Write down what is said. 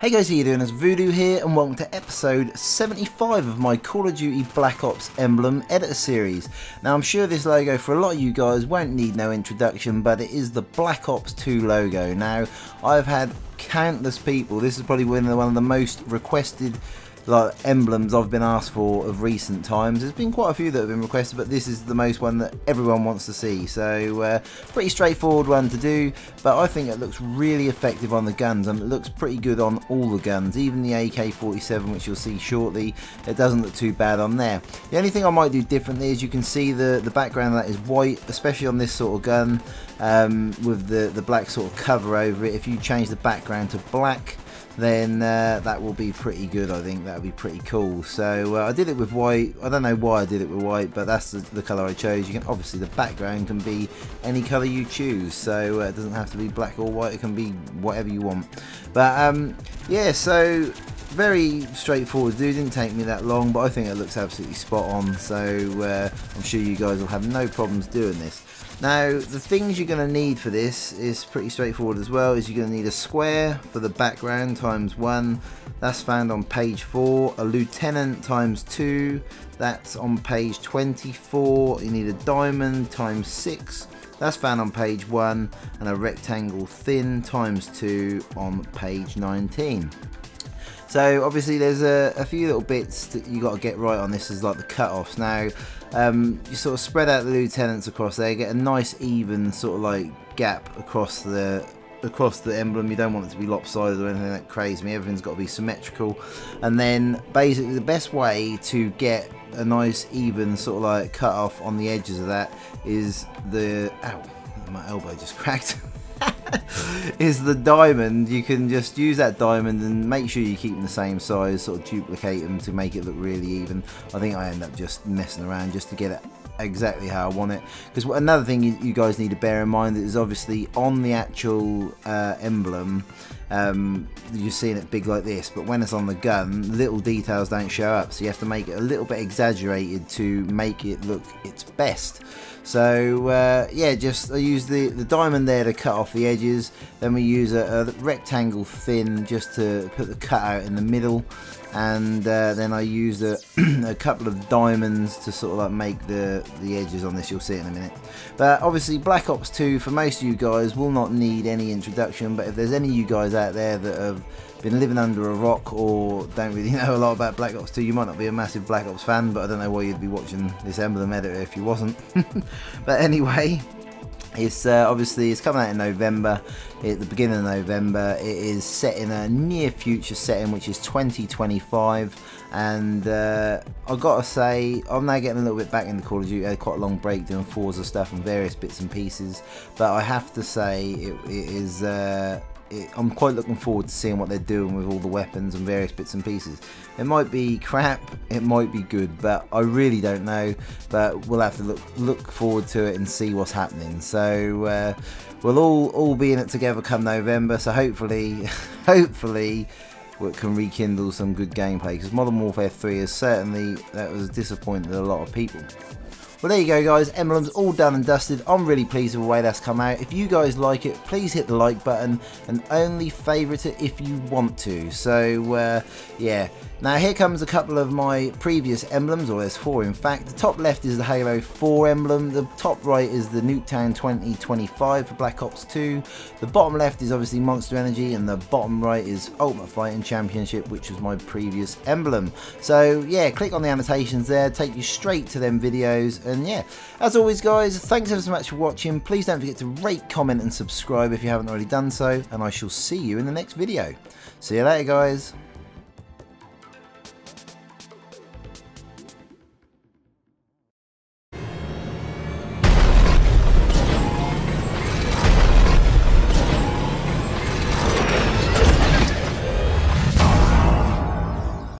Hey guys, how you doing? It's Voodoo here and welcome to episode 75 of my Call of Duty Black Ops Emblem editor series. Now I'm sure this logo for a lot of you guys won't need no introduction, but it is the Black Ops 2 logo. Now I've had countless people, this is probably one of the most requested emblems I've been asked for of recent times. There's been quite a few that have been requested, but this is the most one that everyone wants to see. So pretty straightforward one to do, but I think it looks really effective on the guns and it looks pretty good on all the guns, even the AK-47, which you'll see shortly. It doesn't look too bad on there. The only thing I might do differently is you can see the background of that is white, especially on this sort of gun, with the black sort of cover over it. If you change the background to black, then that will be pretty good. I think that would be pretty cool. So I did it with white. I don't know why I did it with white, but that's the colour I chose. You can obviously, the background can be any colour you choose, so it doesn't have to be black or white. It can be whatever you want. But yeah, so very straightforward, dude. Didn't take me that long, but I think it looks absolutely spot on. So I'm sure you guys will have no problems doing this. Now the things you're going to need for this is pretty straightforward as well. Is you're going to need a square for the background ×1, that's found on page 4. A lieutenant ×2, that's on page 24. You need a diamond ×6, that's found on page 1, and a rectangle thin ×2 on page 19. So obviously there's a few little bits that you got to get right on this, is like the cut-offs. Now you sort of spread out the lieutenants across there, get a nice even sort of like gap across the emblem. You don't want it to be lopsided or anything that crazy. Everything's got to be symmetrical. And then basically the best way to get a nice even sort of like cut off on the edges of that is the my elbow just cracked. Is the diamond. You can just use that diamond and make sure you keep them the same size, sort of duplicate them to make it look really even. I think I end up just messing around just to get it exactly how I want it, because another thing you guys need to bear in mind is obviously on the actual emblem, you're seeing it big like this, but when it's on the gun, little details don't show up, so you have to make it a little bit exaggerated to make it look its best. So yeah, just I use the diamond there to cut off the edges, then we use a rectangle thin just to put the cutout in the middle, and then I used a couple of diamonds to sort of like make the edges on this. You'll see it in a minute. But obviously Black Ops 2 for most of you guys will not need any introduction, but if there's any of you guys out there that have been living under a rock or don't really know a lot about Black Ops 2, you might not be a massive Black Ops fan, but I don't know why you'd be watching this emblem editor if you wasn't. But anyway, it's obviously it's coming out in November, at the beginning of November. It is set in a near future setting, which is 2025, and I've got to say I'm now getting a little bit back into Call of Duty. I had quite a long break doing Forza stuff and various bits and pieces, but I have to say it is I'm quite looking forward to seeing what they're doing with all the weapons and various bits and pieces. It might be crap, it might be good, but I really don't know. But we'll have to look forward to it and see what's happening. So we'll all be in it together come November. So hopefully we can rekindle some good gameplay, because Modern Warfare 3 is certainly, that was disappointing to a lot of people. Well, there you go guys, Emblem's all done and dusted. I'm really pleased with the way that's come out. If you guys like it, please hit the like button and only favourite it if you want to. So yeah, now here comes a couple of my previous emblems, or there's 4 in fact. The top left is the Halo 4 emblem, the top right is the Nuketown 2025 for Black Ops 2, the bottom left is obviously Monster Energy, and the bottom right is Ultimate Fighting Championship, which was my previous emblem. So yeah, click on the annotations there, take you straight to them videos. And yeah, as always guys, thanks ever so much for watching. Please don't forget to rate, comment and subscribe if you haven't already done so, and I shall see you in the next video. See you later guys.